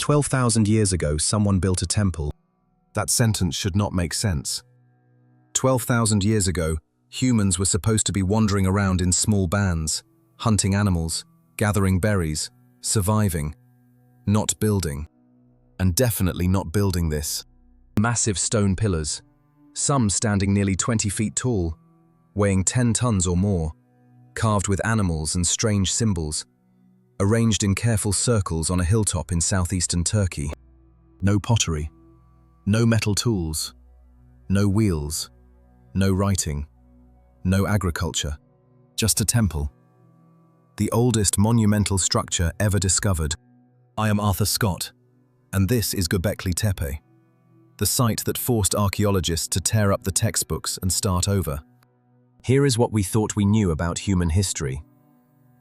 12,000 years ago, someone built a temple. That sentence should not make sense. 12,000 years ago, humans were supposed to be wandering around in small bands, hunting animals, gathering berries, surviving, not building. And definitely not building this. Massive stone pillars, some standing nearly 20 feet tall, weighing 10 tons or more, carved with animals and strange symbols, arranged in careful circles on a hilltop in southeastern Turkey. No pottery, no metal tools, no wheels, no writing, no agriculture, just a temple. The oldest monumental structure ever discovered. I am Arthur Scott, and this is Göbekli Tepe, the site that forced archaeologists to tear up the textbooks and start over. Here is what we thought we knew about human history.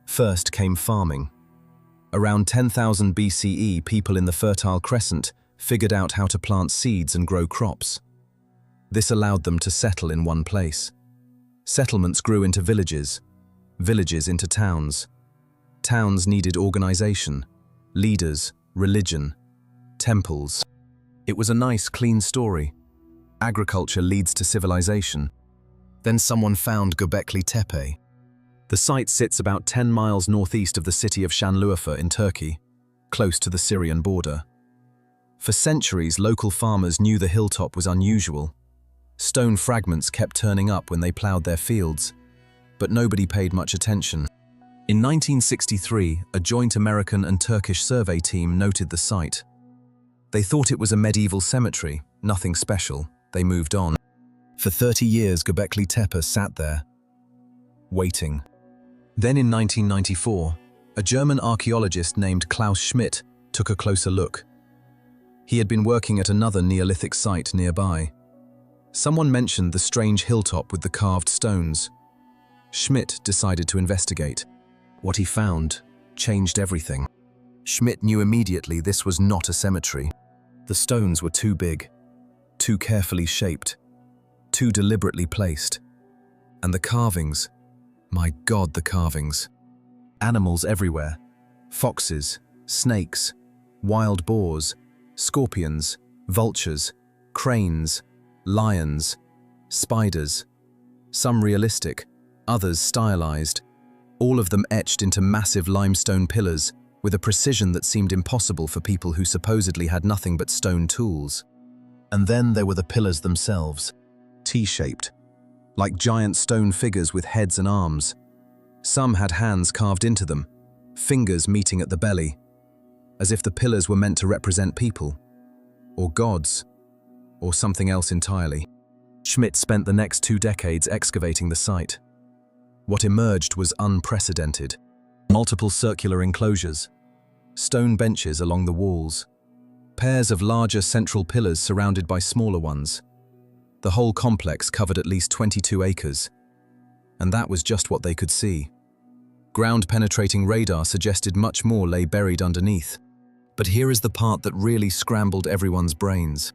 First came farming. Around 10,000 BCE, people in the Fertile Crescent figured out how to plant seeds and grow crops. This allowed them to settle in one place. Settlements grew into villages, villages into towns. Towns needed organization, leaders, religion, temples. It was a nice, clean story. Agriculture leads to civilization. Then someone found Göbekli Tepe. The site sits about 10 miles northeast of the city of Şanlıurfa in Turkey, close to the Syrian border. For centuries, local farmers knew the hilltop was unusual. Stone fragments kept turning up when they plowed their fields, but nobody paid much attention. In 1963, a joint American and Turkish survey team noted the site. They thought it was a medieval cemetery, nothing special. They moved on. For 30 years, Göbekli Tepe sat there, waiting. Then in 1994, a German archaeologist named Klaus Schmidt took a closer look. He had been working at another Neolithic site nearby. Someone mentioned the strange hilltop with the carved stones. Schmidt decided to investigate. What he found changed everything. Schmidt knew immediately this was not a cemetery. The stones were too big, too carefully shaped, too deliberately placed. And the carvings, my God, the carvings. Animals everywhere. Foxes, snakes, wild boars, scorpions, vultures, cranes, lions, spiders. Some realistic, others stylized, all of them etched into massive limestone pillars with a precision that seemed impossible for people who supposedly had nothing but stone tools. And then there were the pillars themselves, T-shaped, like giant stone figures with heads and arms. Some had hands carved into them, fingers meeting at the belly, as if the pillars were meant to represent people, or gods, or something else entirely. Schmidt spent the next 2 decades excavating the site. What emerged was unprecedented. Multiple circular enclosures, stone benches along the walls, pairs of larger central pillars surrounded by smaller ones. The whole complex covered at least 22 acres, and that was just what they could see. Ground-penetrating radar suggested much more lay buried underneath. But here is the part that really scrambled everyone's brains.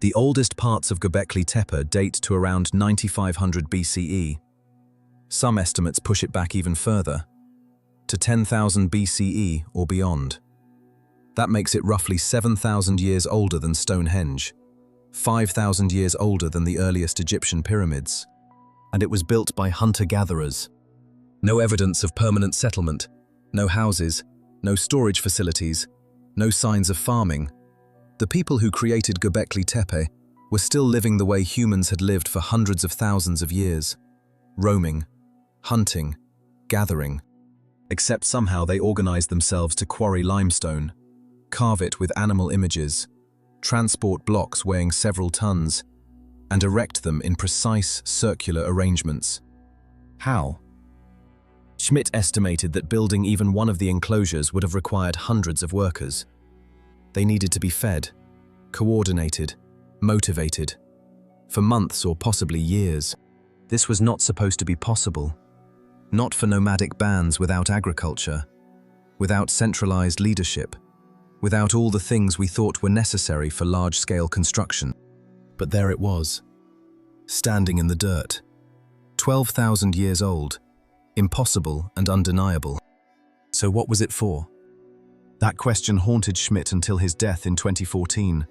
The oldest parts of Göbekli Tepe date to around 9500 BCE. Some estimates push it back even further, to 10,000 BCE or beyond. That makes it roughly 7,000 years older than Stonehenge, 5,000 years older than the earliest Egyptian pyramids. And it was built by hunter-gatherers. No evidence of permanent settlement, no houses, no storage facilities, no signs of farming. The people who created Göbekli Tepe were still living the way humans had lived for hundreds of thousands of years, roaming, hunting, gathering. Except somehow they organized themselves to quarry limestone, carve it with animal images, transport blocks weighing several tons, and erect them in precise circular arrangements. How? Schmidt estimated that building even one of the enclosures would have required hundreds of workers. They needed to be fed, coordinated, motivated, for months or possibly years. This was not supposed to be possible. Not for nomadic bands without agriculture, without centralized leadership, without all the things we thought were necessary for large-scale construction. But there it was, standing in the dirt, 12,000 years old, impossible and undeniable. So what was it for? That question haunted Schmidt until his death in 2014,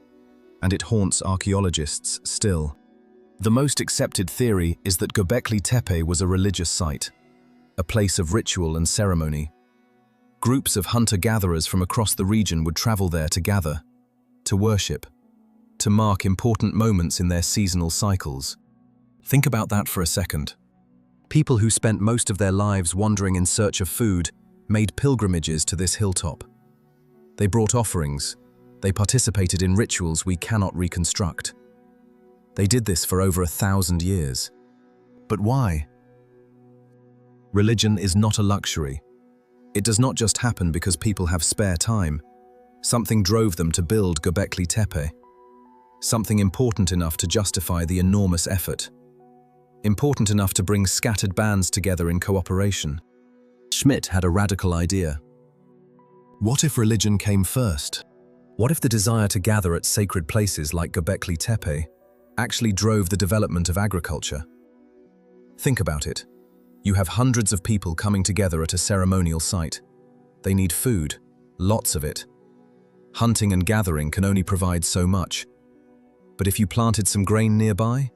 and it haunts archaeologists still. The most accepted theory is that Göbekli Tepe was a religious site, a place of ritual and ceremony. Groups of hunter-gatherers from across the region would travel there to gather, to worship, to mark important moments in their seasonal cycles. Think about that for a second. People who spent most of their lives wandering in search of food made pilgrimages to this hilltop. They brought offerings. They participated in rituals we cannot reconstruct. They did this for over 1,000 years. But why? Religion is not a luxury. It does not just happen because people have spare time. Something drove them to build Göbekli Tepe. Something important enough to justify the enormous effort. Important enough to bring scattered bands together in cooperation. Schmidt had a radical idea. What if religion came first? What if the desire to gather at sacred places like Göbekli Tepe actually drove the development of agriculture? Think about it. You have hundreds of people coming together at a ceremonial site. They need food, lots of it. Hunting and gathering can only provide so much. But if you planted some grain nearby,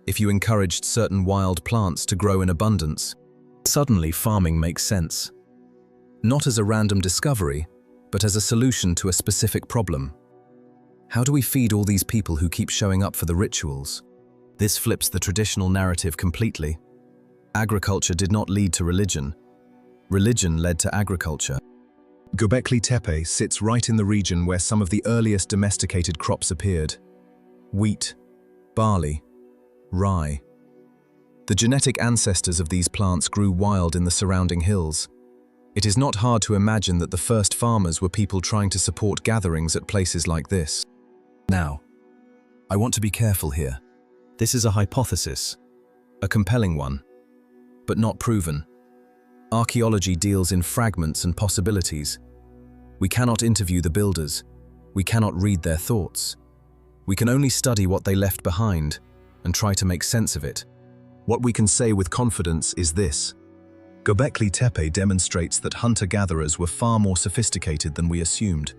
if you encouraged certain wild plants to grow in abundance, suddenly farming makes sense. Not as a random discovery, but as a solution to a specific problem. How do we feed all these people who keep showing up for the rituals? This flips the traditional narrative completely. Agriculture did not lead to religion. Religion led to agriculture. Göbekli Tepe sits right in the region where some of the earliest domesticated crops appeared. Wheat, barley, rye. The genetic ancestors of these plants grew wild in the surrounding hills. It is not hard to imagine that the first farmers were people trying to support gatherings at places like this. Now, I want to be careful here. This is a hypothesis, a compelling one, but not proven. Archaeology deals in fragments and possibilities. We cannot interview the builders. We cannot read their thoughts. We can only study what they left behind and try to make sense of it. What we can say with confidence is this. Göbekli Tepe demonstrates that hunter-gatherers were far more sophisticated than we assumed.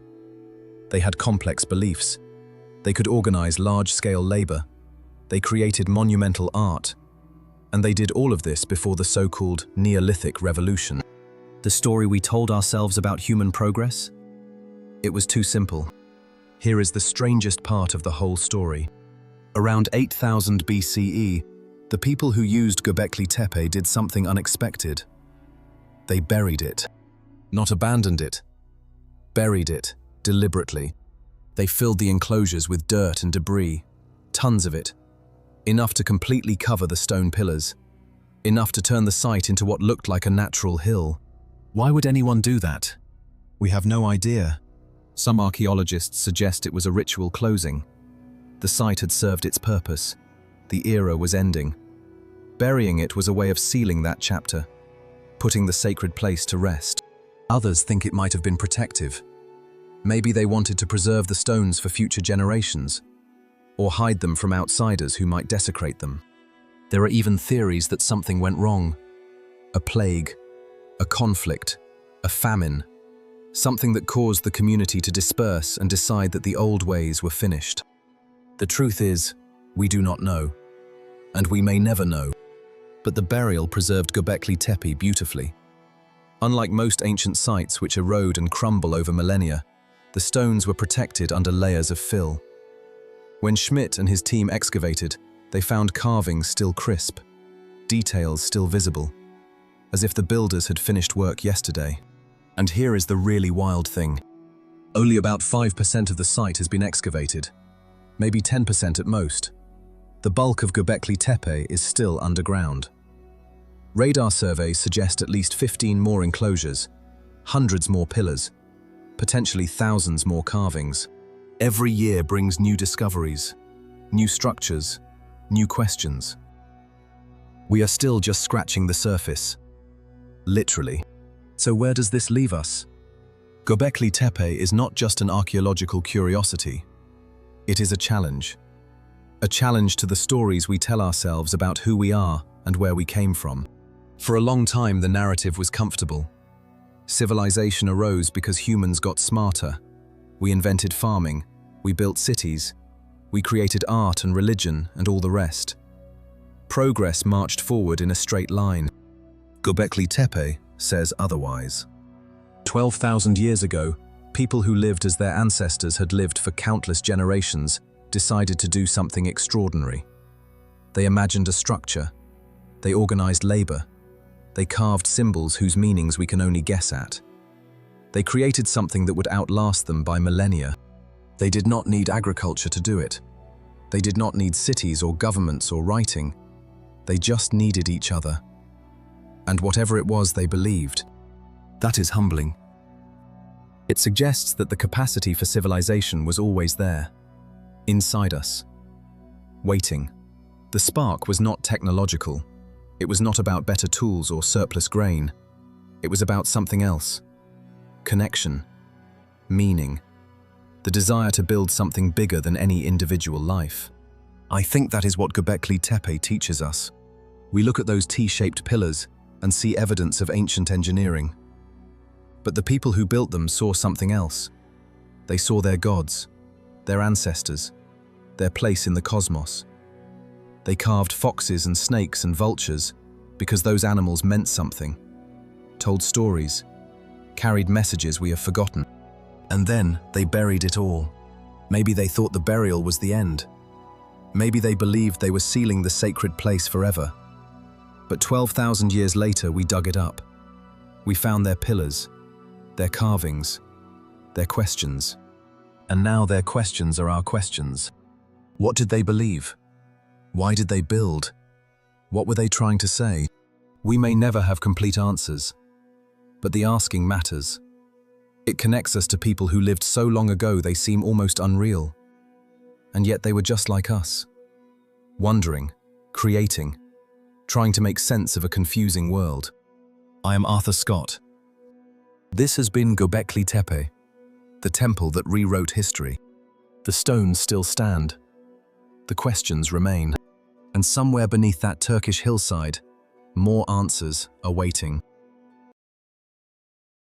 They had complex beliefs. They could organize large-scale labor. They created monumental art. And they did all of this before the so-called Neolithic Revolution. The story we told ourselves about human progress? It was too simple. Here is the strangest part of the whole story. Around 8,000 BCE, the people who used Göbekli Tepe did something unexpected. They buried it. Not abandoned it. Buried it, deliberately. They filled the enclosures with dirt and debris, tons of it. Enough to completely cover the stone pillars. Enough to turn the site into what looked like a natural hill. Why would anyone do that? We have no idea. Some archaeologists suggest it was a ritual closing. The site had served its purpose. The era was ending. Burying it was a way of sealing that chapter, putting the sacred place to rest. Others think it might have been protective. Maybe they wanted to preserve the stones for future generations, or hide them from outsiders who might desecrate them. There are even theories that something went wrong. A plague, a conflict, a famine, something that caused the community to disperse and decide that the old ways were finished. The truth is, we do not know, and we may never know. But the burial preserved Göbekli Tepe beautifully. Unlike most ancient sites which erode and crumble over millennia, the stones were protected under layers of fill. When Schmidt and his team excavated, they found carvings still crisp, details still visible, as if the builders had finished work yesterday. And here is the really wild thing. Only about 5% of the site has been excavated, maybe 10% at most. The bulk of Göbekli Tepe is still underground. Radar surveys suggest at least 15 more enclosures, hundreds more pillars, potentially thousands more carvings. Every year brings new discoveries, new structures, new questions. We are still just scratching the surface. Literally. So where does this leave us? Göbekli Tepe is not just an archaeological curiosity. It is a challenge. A challenge to the stories we tell ourselves about who we are and where we came from. For a long time, the narrative was comfortable. Civilization arose because humans got smarter. We invented farming, we built cities, we created art and religion and all the rest. Progress marched forward in a straight line. Göbekli Tepe says otherwise. 12,000 years ago, people who lived as their ancestors had lived for countless generations decided to do something extraordinary. They imagined a structure. They organized labor. They carved symbols whose meanings we can only guess at. They created something that would outlast them by millennia. They did not need agriculture to do it. They did not need cities or governments or writing. They just needed each other. And whatever it was they believed. That is humbling. It suggests that the capacity for civilization was always there, inside us, waiting. The spark was not technological. It was not about better tools or surplus grain. It was about something else. Connection, meaning, the desire to build something bigger than any individual life. I think that is what Göbekli Tepe teaches us. We look at those T-shaped pillars and see evidence of ancient engineering. But the people who built them saw something else. They saw their gods, their ancestors, their place in the cosmos. They carved foxes and snakes and vultures because those animals meant something, told stories, carried messages we have forgotten. And then they buried it all. Maybe they thought the burial was the end. Maybe they believed they were sealing the sacred place forever. But 12,000 years later, we dug it up. We found their pillars, their carvings, their questions. And now their questions are our questions. What did they believe? Why did they build? What were they trying to say? We may never have complete answers, but the asking matters. It connects us to people who lived so long ago they seem almost unreal. And yet they were just like us, wondering, creating, trying to make sense of a confusing world. I am Arthur Scott. This has been Göbekli Tepe, the temple that rewrote history. The stones still stand. The questions remain. And somewhere beneath that Turkish hillside, more answers are waiting.